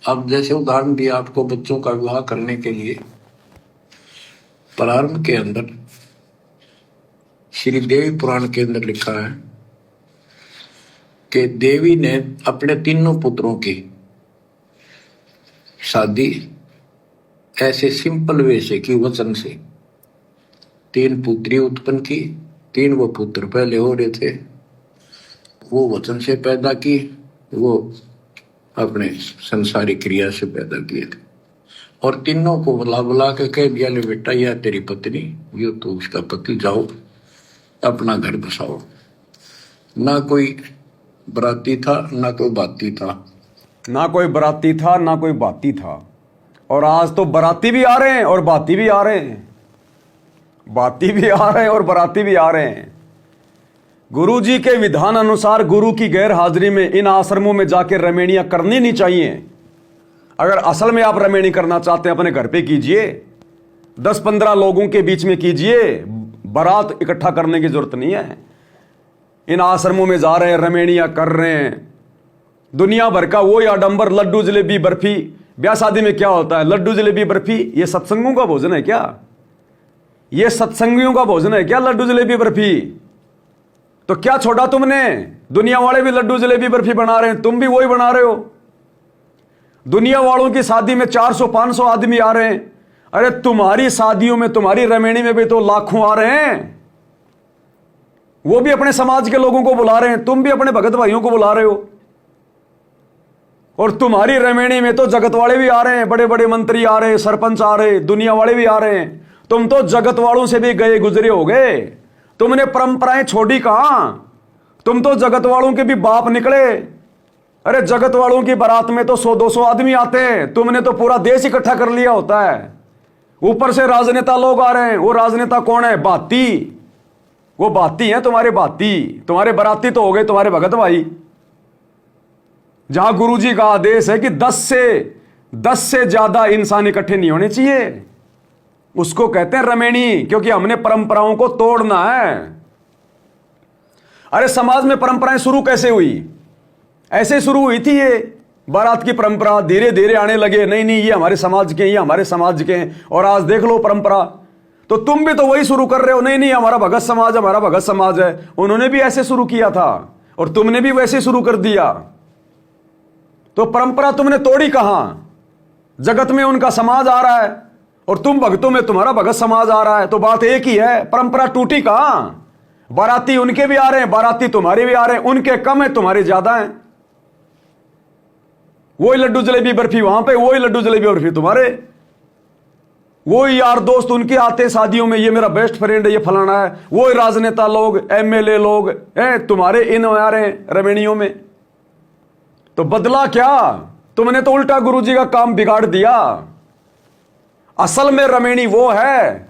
अब जैसे उदाहरण दिया आपको बच्चों का विवाह करने के लिए, प्रारंभ के अंदर श्री देवी पुराण के अंदर लिखा है कि देवी ने अपने तीनों पुत्रों की शादी ऐसे सिंपल वे से की, वचन से। 3 पुत्री उत्पन्न की, 3 वो पुत्र पहले हो रहे थे, वो वचन से पैदा की, वो अपने संसारिक क्रिया से पैदा किए थे। और तीनों को बुला बुला के कह दिया, ले बेटा यह तेरी पत्नी, ये तो उसका पति, जाओ अपना घर बसाओ। ना कोई बराती था ना कोई बाती था, ना कोई बराती था ना कोई बाती था। और आज तो बराती भी आ रहे हैं और बाती भी आ रहे हैं, बाती भी आ रहे हैं और बराती भी आ रहे हैं। गुरु जी के विधान अनुसार गुरु की गैर हाजिरी में इन आश्रमों में जाकर रमेणियां करनी नहीं चाहिए। अगर असल में आप रमेणी करना चाहते हैं अपने घर पे कीजिए, 10-15 लोगों के बीच में कीजिए, बारात इकट्ठा करने की जरूरत नहीं है। इन आश्रमों में जा रहे हैं, रमेणियां कर रहे हैं, दुनिया भर का वही आडंबर, लड्डू जलेबी बर्फी। ब्याह शादी में क्या होता है? लड्डू जलेबी बर्फी। ये सत्संगों का भोजन है क्या? ये सत्संगियों का भोजन है क्या लड्डू जलेबी बर्फी? तो क्या छोड़ा तुमने? दुनिया वाले भी लड्डू जलेबी बर्फी बना रहे हैं, तुम भी वही बना रहे हो। दुनिया वालों की शादी में 400-500 आदमी आ रहे हैं, अरे तुम्हारी शादियों में, तुम्हारी रमेणी में भी तो लाखों आ रहे हैं। वो भी अपने समाज के लोगों को बुला रहे हैं, तुम भी अपने भगत भाइयों को बुला रहे हो। और तुम्हारी रमेणी में तो जगत वाले भी आ रहे हैं, बड़े बड़े मंत्री आ रहे हैं, सरपंच आ रहे हैं, दुनिया वाले भी आ रहे हैं। तुम तो जगत वालों से भी गए गुजरे हो गए, तुमने परंपराएं छोड़ी कहां? तुम तो जगत वालों के भी बाप निकले। अरे जगत वालों की बारात में तो 100-200 आदमी आते हैं, तुमने तो पूरा देश इकट्ठा कर लिया होता है। ऊपर से राजनेता लोग आ रहे हैं। वो राजनेता कौन है? बाती। वो बाती है तुम्हारे बाती। तुम्हारे बराती तो हो गए तुम्हारे भगत भाई। जहां गुरुजी का आदेश है कि 10 से ज्यादा इंसान इकट्ठे नहीं होने चाहिए, उसको कहते हैं रमेणी, क्योंकि हमने परंपराओं को तोड़ना है। अरे समाज में परंपराएं शुरू कैसे हुई? ऐसे शुरू हुई थी ये बारात की परंपरा, धीरे धीरे आने लगे, नहीं नहीं ये हमारे समाज के, ये हमारे समाज के। और आज देख लो परंपरा, तो तुम भी तो वही शुरू कर रहे हो, नहीं नहीं हमारा भगत समाज, हमारा भगत समाज है। उन्होंने भी ऐसे शुरू किया था और तुमने भी वैसे शुरू कर दिया। तो परंपरा तुमने तोड़ी कहां? जगत में उनका समाज आ रहा है और तुम भक्तों में तुम्हारा भगत समाज आ रहा है, तो बात एक ही है। परंपरा टूटी कहां? बाराती उनके भी आ रहे हैं, बाराती तुम्हारे भी आ रहे हैं, उनके कम है तुम्हारे ज्यादा हैं। वही लड्डू जलेबी बर्फी वहां पे, वही लड्डू जलेबी बर्फी तुम्हारे। वही यार दोस्त उनके आते शादियों में, ये मेरा बेस्ट फ्रेंड है, ये फलाना है। वही राजनेता लोग, एमएलए लोग तुम्हारे इन आ रहे हैं रमेणियों में। तो बदला क्या? तुमने तो उल्टा गुरुजी का काम बिगाड़ दिया। असल में रमेणी वो है,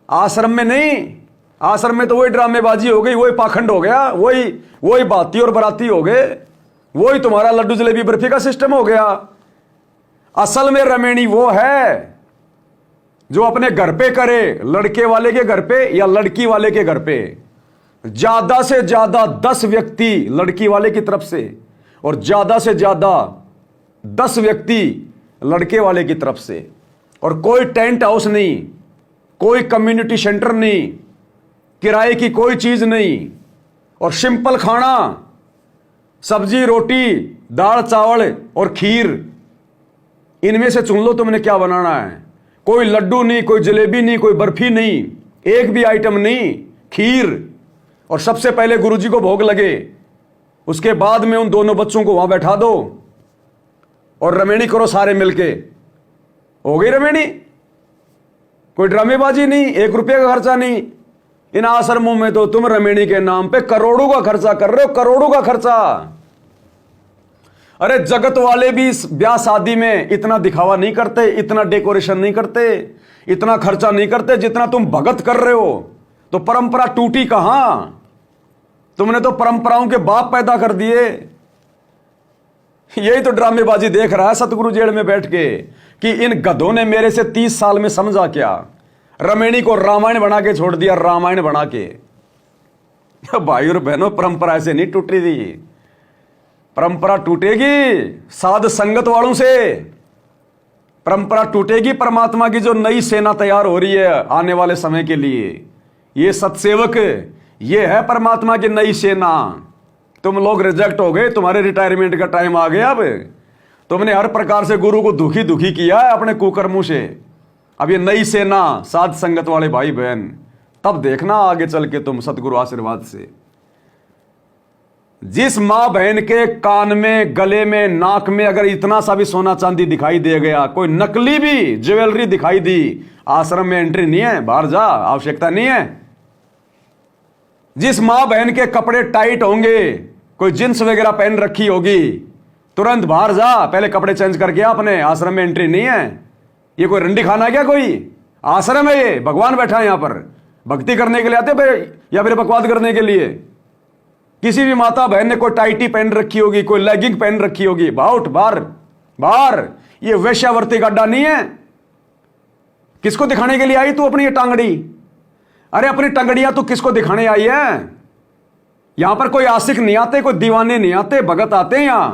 आश्रम में नहीं। आश्रम में तो वही ड्रामेबाजी हो गई, वही पाखंड हो गया, वही बाती और बराती हो गए, वही तुम्हारा लड्डू जलेबी बर्फी का सिस्टम हो गया। असल में रमेणी वो है जो अपने घर पे करे, लड़के वाले के घर पे या लड़की वाले के घर पे, ज्यादा से ज्यादा 10 व्यक्ति लड़की वाले की तरफ से और ज्यादा से ज्यादा 10 व्यक्ति लड़के वाले की तरफ से। और कोई टेंट हाउस नहीं, कोई कम्युनिटी सेंटर नहीं, किराए की कोई चीज नहीं, और सिंपल खाना, सब्जी रोटी, दाल चावल और खीर। इनमें से चुन लो तुमने क्या बनाना है। कोई लड्डू नहीं, कोई जलेबी नहीं, कोई बर्फी नहीं, एक भी आइटम नहीं, खीर। और सबसे पहले गुरुजी को भोग लगे, उसके बाद में उन दोनों बच्चों को वहां बैठा दो और रमेणी करो सारे मिलके। हो गई रमेणी। कोई ड्रामेबाजी नहीं, 1 रुपये का खर्चा नहीं। इन आश्रमों में तो तुम रमेणी के नाम पे करोड़ों का खर्चा कर रहे हो, करोड़ों का खर्चा। अरे जगत वाले भी इस ब्याह शादी में इतना दिखावा नहीं करते, इतना डेकोरेशन नहीं करते, इतना खर्चा नहीं करते जितना तुम भगत कर रहे हो। तो परंपरा टूटी कहां? तुमने तो परंपराओं के बाप पैदा कर दिए। यही तो ड्रामेबाजी देख रहा है सतगुरु जेल में बैठ के कि इन गधों ने मेरे से 30 साल में समझा क्या? रमेणी को रामायण बना के छोड़ दिया, रामायण बना के। भाई और बहनों, परंपरा ऐसे नहीं टूटी थी। परंपरा टूटेगी साध संगत वालों से, परंपरा टूटेगी परमात्मा की जो नई सेना तैयार हो रही है आने वाले समय के लिए। ये सत्सेवक, ये है परमात्मा की नई सेना। तुम लोग रिजेक्ट हो गए, तुम्हारे रिटायरमेंट का टाइम आ गया। अब तुमने हर प्रकार से गुरु को दुखी दुखी किया है अपने कुकर्मों से। अब ये नई सेना साध संगत वाले भाई बहन, तब देखना आगे चल के तुम सतगुरु आशीर्वाद से। जिस मां बहन के कान में, गले में, नाक में अगर इतना सा भी सोना चांदी दिखाई दे गया, कोई नकली भी ज्वेलरी दिखाई दी, आश्रम में एंट्री नहीं है, बाहर जा, आवश्यकता नहीं है। जिस मां बहन के कपड़े टाइट होंगे, कोई जींस वगैरह पहन रखी होगी, तुरंत बाहर जा, पहले कपड़े चेंज करके आ अपने, आश्रम में एंट्री नहीं है। ये कोई रंडी खाना है क्या? कोई आश्रम है ये, भगवान बैठा है यहां पर। भक्ति करने के लिए आते या फिर बकवाद करने के लिए? किसी भी माता बहन ने कोई टाइटी पहन रखी होगी, कोई लेगिंग पहन रखी होगी, बाउट बाहर बाहर। ये वेश्यावर्ती का अड्डा नहीं है। किसको दिखाने के लिए आई तू अपनी ये टांगड़ी? अरे अपनी टंगड़ियां तू किसको दिखाने आई है? यहां पर कोई आशिक नहीं आते, कोई दीवाने नहीं आते, भगत आते हैं यहां।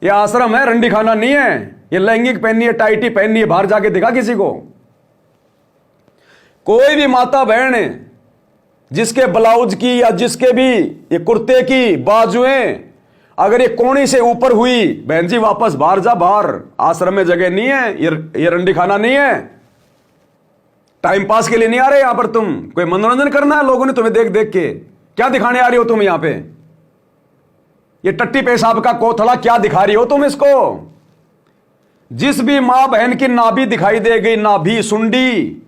ये आश्रम है, रंडी खाना नहीं है। ये लैंगिक पहननी है, टाइटी पहननी है, बाहर जाके दिखा किसी को। कोई भी माता बहन जिसके ब्लाउज की या जिसके भी ये कुर्ते की बाजुएं अगर ये कोनी से ऊपर हुई, बहन जी वापस बाहर जा, बाहर। आश्रम में जगह नहीं है, ये रंडी खाना नहीं है। टाइम पास के लिए नहीं आ रहे यहां पर तुम, कोई मनोरंजन करना है लोगों ने तुम्हें देख देख के। क्या दिखाने आ रही हो तुम यहां पे? ये टट्टी पेशाब का कोथड़ा क्या दिखा रही हो तुम इसको? जिस भी मां बहन की नाभि दिखाई दे गई, नाभि, सुंडी,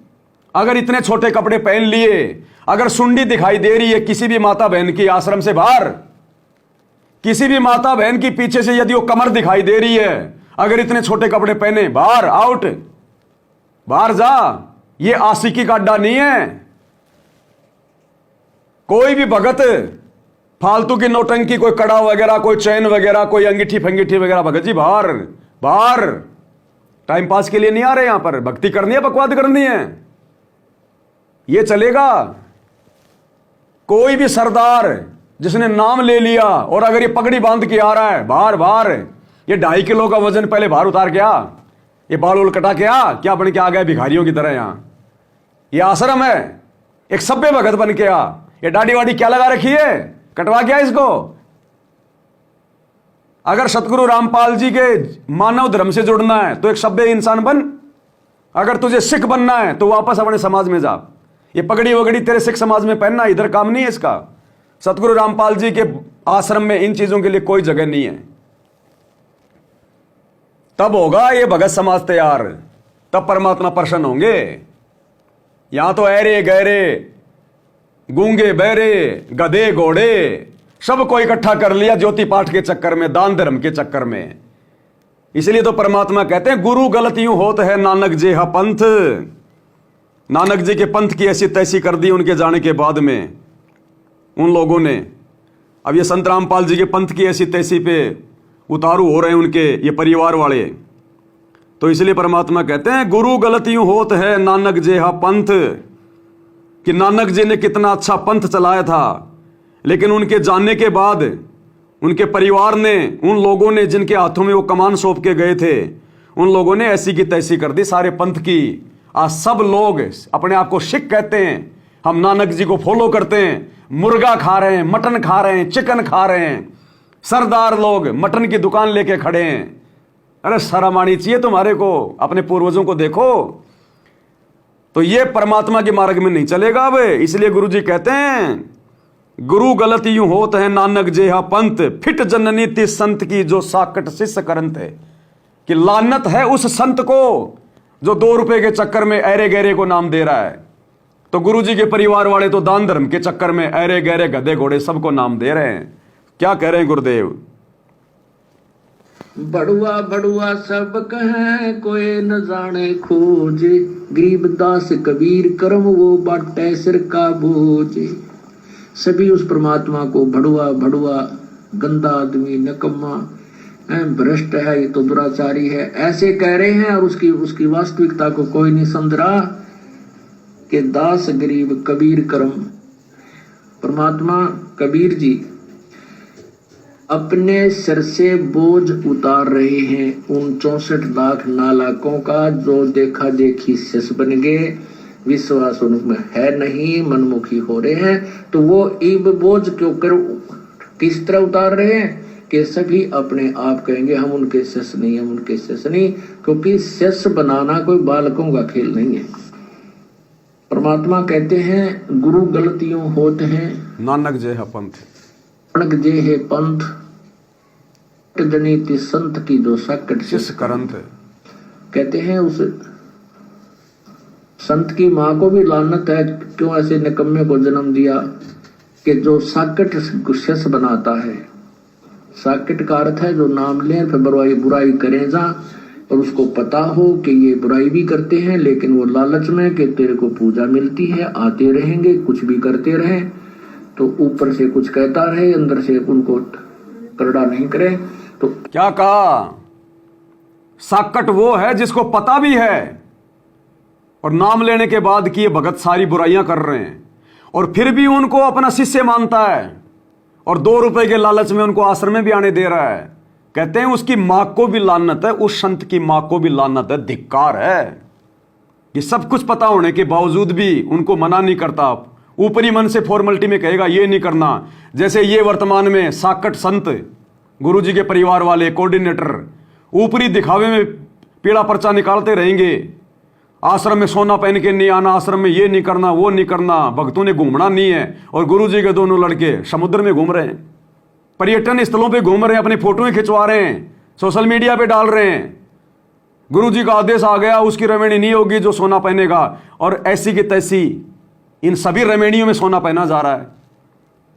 अगर इतने छोटे कपड़े पहन लिए, अगर सुंडी दिखाई दे रही है किसी भी माता बहन की आश्रम से बाहर, किसी भी माता बहन की पीछे से यदि वो कमर दिखाई दे रही है, अगर इतने छोटे कपड़े पहने, बाहर, आउट, बाहर जा। ये आशिकी का अड्डा नहीं है। कोई भी भगत फालतू की नौटंकी, कोई कड़ा वगैरह, कोई चैन वगैरह, कोई अंगीठी फंगीठी वगैरह, भगत जी बाहर बाहर। टाइम पास के लिए नहीं आ रहे यहां पर, भक्ति करनी है, बकवाद करनी है, ये चलेगा। कोई भी सरदार जिसने नाम ले लिया और अगर ये पगड़ी बांध के आ रहा है, बाहर बाहर। ये 2.5 किलो का वजन पहले बाहर उतार के आ, ये बाल उल कटा के आ, क्या बन के आ गए भिखारियों की तरह यहां? ये आश्रम है, एक सभ्य भगत बन के आ। ये दाढ़ी वाड़ी क्या लगा रखी है, कटवा क्या इसको? अगर सतगुरु रामपाल जी के मानव धर्म से जुड़ना है तो एक सभ्य इंसान बन। अगर तुझे सिख बनना है तो वापस अपने समाज में जा। ये पगड़ी वगड़ी तेरे सिख समाज में पहनना इधर काम नहीं है इसका। सतगुरु रामपाल जी के आश्रम में इन चीजों के लिए कोई जगह नहीं है। तब होगा ये भगत समाज तैयार, तब परमात्मा प्रसन्न होंगे। यहां तो ऐरे गहरे, गूंगे बहरे, गधे घोड़े सबको इकट्ठा कर लिया ज्योति पाठ के चक्कर में, दान धर्म के चक्कर में। इसलिए तो परमात्मा कहते हैं गुरु गलत यूं होत है नानक जे हा पंथ। नानक जी के पंथ की ऐसी तैसी कर दी उनके जाने के बाद में उन लोगों ने। अब ये संत रामपाल जी के पंथ की ऐसी तैसी पे उतारू हो रहे हैं उनके ये परिवार वाले। तो इसलिए परमात्मा कहते हैं गुरु गलत यूं होत है नानक जे हा पंथ, कि नानक जी ने कितना अच्छा पंथ चलाया था, लेकिन उनके जानने के बाद उनके परिवार ने, उन लोगों ने जिनके हाथों में वो कमान सौंप के गए थे, उन लोगों ने ऐसी की तैसी कर दी सारे पंथ की। आज सब लोग अपने आप को सिख कहते हैं, हम नानक जी को फॉलो करते हैं, मुर्गा खा रहे हैं, मटन खा रहे हैं, चिकन खा रहे हैं। सरदार लोग मटन की दुकान लेके खड़े हैं। अरे शर्म आनी चाहिए तुम्हारे को, अपने पूर्वजों को देखो। तो ये परमात्मा के मार्ग में नहीं चलेगा अब। इसलिए गुरु जी कहते हैं गुरु गलत यूं होत है नानक जे हा पंथ, फिट जननी ति संत की जो साकट शिष्य करंत है। कि लानत है उस संत को जो 2 रुपए के चक्कर में ऐरे गहरे को नाम दे रहा है। तो गुरु जी के परिवार वाले तो दान धर्म के चक्कर में ऐरे गहरे, गधे घोड़े सबको नाम दे रहे हैं। क्या कह रहे हैं गुरुदेव? बड़ुआ बड़ुआ सब कहे कोई न जाने खोज, गरीब दास कबीर कर्म वो बाटे सिर का बोझ। सभी उस परमात्मा को बड़ुआ बड़ुआ, गंदा आदमी, नकम्मा, भ्रष्ट है, ये तो दुराचारी है, ऐसे कह रहे हैं। और उसकी वास्तविकता को कोई नहीं समझ रहा कि दास गरीब कबीर कर्म। परमात्मा कबीर जी अपने सिर से बोझ उतार रहे हैं उन 64 लाख नालायकों का जो देखा देखी शिष बन गए, विश्वास उनमें है नहीं, मनमुखी हो रहे हैं। तो वो ईब बोझ क्यों कर किस तरह उतार रहे हैं कि सभी अपने आप कहेंगे हम उनके शिष्य नहीं, हम उनके शिष्य नहीं, क्योंकि शिष्य बनाना कोई बालकों का खेल नहीं है। परमात्मा कहते हैं गुरु गलतियों होते हैं, नानक जय है पंथ, नानक जे है पंथ, जनित संत की जो सकट शिष्य करंत। कहते हैं उस संत की माँ को भी लानत है, क्यों ऐसे निकम्मे को जन्म दिया कि जो साकट शिष्य बनाता है। साकट का अर्थ है जो नाम लें फिर बुराई करें जा, और उसको पता हो कि ये बुराई भी करते हैं, लेकिन वो लालच में कि तेरे को पूजा मिलती है, आते रहेंगे, कुछ भी करते रहें, तो ऊपर से कुछ कहता रहे, अंदर से उनको करड़ा नहीं करे। तो क्या कहा? साकट वो है जिसको पता भी है और नाम लेने के बाद कि ये भगत सारी बुराइयां कर रहे हैं, और फिर भी उनको अपना शिष्य मानता है और 2 रुपए के लालच में उनको आश्रम में भी आने दे रहा है। कहते हैं उसकी मां को भी लानत है, उस संत की मां को भी लानत है, धिक्कार है कि सब कुछ पता होने के बावजूद भी उनको मना नहीं करता, ऊपरी मन से फॉर्मेलिटी में कहेगा ये नहीं करना। जैसे ये वर्तमान में साकट संत, गुरुजी के परिवार वाले कोऑर्डिनेटर ऊपरी दिखावे में पीड़ा पर्चा निकालते रहेंगे, आश्रम में सोना पहन के नहीं आना, आश्रम में ये नहीं करना, वो नहीं करना, भक्तों ने घूमना नहीं है, और गुरुजी के दोनों लड़के समुद्र में घूम रहे हैं, पर्यटन स्थलों पे घूम रहे हैं, अपनी फोटोएं खिंचवा रहे हैं, सोशल मीडिया पे डाल रहे हैं। गुरुजी का आदेश आ गया उसकी रमेणी नहीं होगी जो सोना पहनेगा, और ऐसी की तैसी इन सभी रमेणियों में सोना पहना जा रहा है।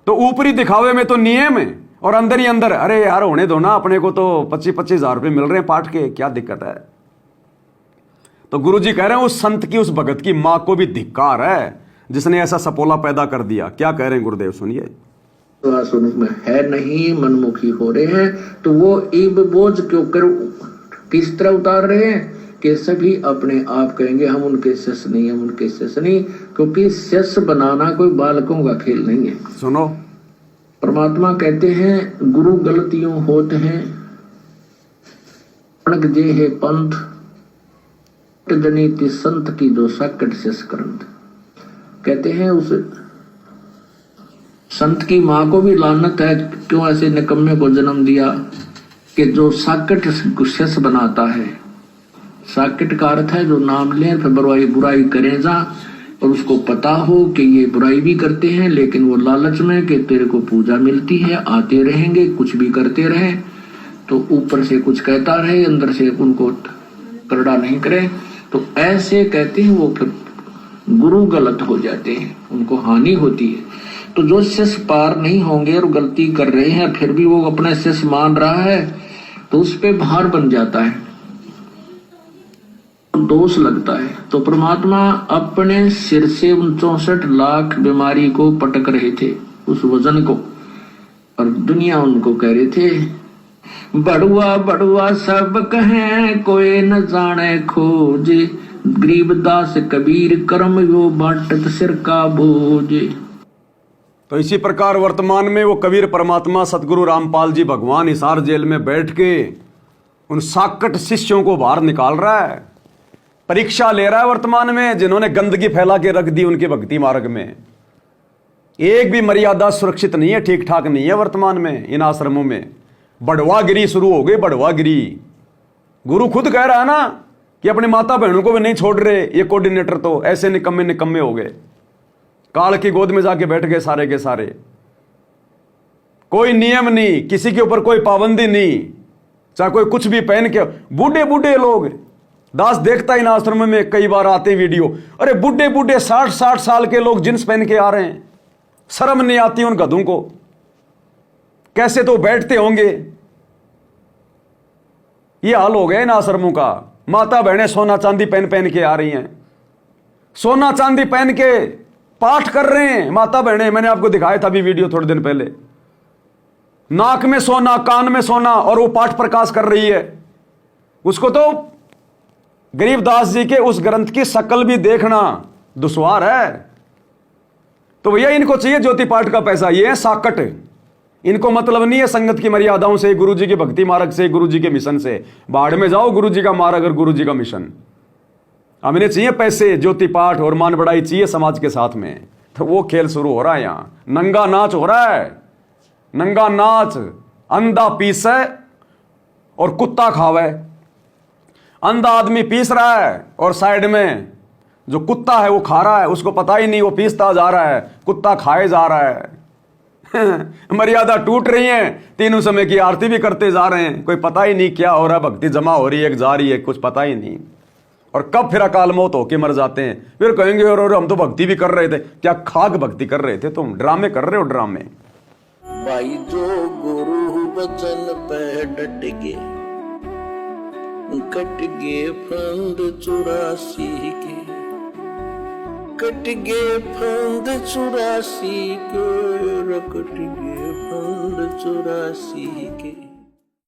तो ऊपरी दिखावे में तो नियम है, और अंदर ही अंदर अरे यार होने दो ना, अपने को तो 25-25 हजार रुपये मिल रहे हैं पाठ के, क्या दिक्कत है। तो गुरुजी कह रहे हैं उस संत की, उस भगत की मां को भी धिक्कार है जिसने ऐसा सपोला पैदा कर दिया। क्या कह रहे हैं गुरुदेव, सुनिए। में है नहीं, मनमुखी हो रहे हैं, तो वो ईब बोझ क्यों कर किस तरह उतार रहे हैं कि सभी अपने आप कहेंगे हम उनके शिष्य नहीं, हम उनके शिष्य नहीं, क्योंकि शिष्य बनाना कोई बालकों का खेल नहीं है। सुनो, परमात्मा कहते हैं गुरु गलतियों होते हैं, नानक जे है पंथ, जनित संत की जो सकट शिष्य करंत। कहते हैं उस संत की मां को भी लानत है, क्यों ऐसे निकम्मे को जन्म दिया कि जो साकट शिष्य बनाता है। साकट का अर्थ है जो नाम लें फिर बुराई करें जा, और उसको पता हो कि ये बुराई भी करते हैं, लेकिन वो लालच में कि तेरे को पूजा मिलती है, आते रहेंगे, कुछ भी करते रहें, तो ऊपर से कुछ कहता रहे, अंदर से उनको करड़ा नहीं करे। तो ऐसे कहते हैं वो फिर गुरु गलत हो जाते हैं, उनको हानि होती है। तो जो शिष्य पार नहीं होंगे और गलती कर रहे हैं फिर भी वो अपना शिष्य मान रहा है, तो उस पे भार बन जाता है, दोष लगता है। तो परमात्मा अपने सिर से उन 64 लाख बीमारी को पटक रहे थे, उस वजन को, और दुनिया उनको कह रहे थे बड़ुआ बड़ुआ सब कहें कोई न जाने खोज, गरीबदास कबीर कर्म यो बाटत सिर का बोझ। तो इसी प्रकार वर्तमान में वो कबीर परमात्मा सतगुरु रामपाल जी भगवान हिसार जेल में बैठ के उन साकट शिष्यों को बाहर निकाल रहा है, परीक्षा ले रहा है वर्तमान में, जिन्होंने गंदगी फैला के रख दी उनके भक्ति मार्ग में। एक भी मर्यादा सुरक्षित नहीं है, ठीक ठाक नहीं है वर्तमान में इन आश्रमों में। बढ़वागिरी शुरू हो गई, बढ़वागिरी। गुरु खुद कह रहा है ना कि अपनी माता बहनों को भी नहीं छोड़ रहे ये कोऑर्डिनेटर, तो ऐसे निकम्मे हो गए, काल की गोद में जाके बैठ गए सारे के सारे। कोई नियम नहीं, किसी के ऊपर कोई पाबंदी नहीं, चाहे कोई कुछ भी पहन के। बूढ़े बूढ़े लोग, दास देखता इन आश्रम में कई बार आते वीडियो, अरे बूढ़े बूढ़े 60-60 साल के लोग जींस पहन के आ रहे हैं, शर्म नहीं आती उन गधों को। कैसे तो बैठते होंगे। ये हाल हो गया इन आश्रमों का। माता बहनें सोना चांदी पहन के आ रही हैं, सोना चांदी पहन के पाठ कर रहे हैं माता बहनें। मैंने आपको दिखाया था अभी वीडियो थोड़े दिन पहले, नाक में सोना, कान में सोना, और वो पाठ प्रकाश कर रही है। उसको तो गरीबदास जी के उस ग्रंथ की शकल भी देखना दुश्वार है। तो भैया इनको चाहिए ज्योति पाठ का पैसा। ये है साकट, इनको मतलब नहीं है संगत की मर्यादाओं से, गुरु जी के भक्ति मार्ग से, गुरु जी के मिशन से। बाढ़ में जाओ गुरु जी का मार्ग और गुरु जी का मिशन। हमें चाहिए पैसे, ज्योति पाठ और मान बढ़ाई चाहिए समाज के साथ में। तो वो खेल शुरू हो रहा है यहां, नंगा नाच हो रहा है। नंगा नाच, अंधा पीसे और कुत्ता खावे। अंधा आदमी पीस रहा है और साइड में जो कुत्ता है वो खा रहा है, उसको पता ही नहीं, वो पीसता जा रहा है, कुत्ता खाए जा रहा है। मर्यादा टूट रही है, तीनों समय की आरती भी करते जा रहे हैं, कोई पता ही नहीं क्या हो रहा है, भक्ति जमा हो रही है, जा रही है, कुछ पता ही नहीं। और कब फिर अकाल मौत होके मर जाते हैं, फिर कहेंगे और हम तो भक्ति भी कर रहे थे। क्या खाक भक्ति कर रहे थे तुम? ड्रामे कर रहे हो, ड्रामे। भाई जो गुरु बचन पे डट गे, कट गे फंद 84 के, कट गे फंद 84 के, कट गे फंद 84 के।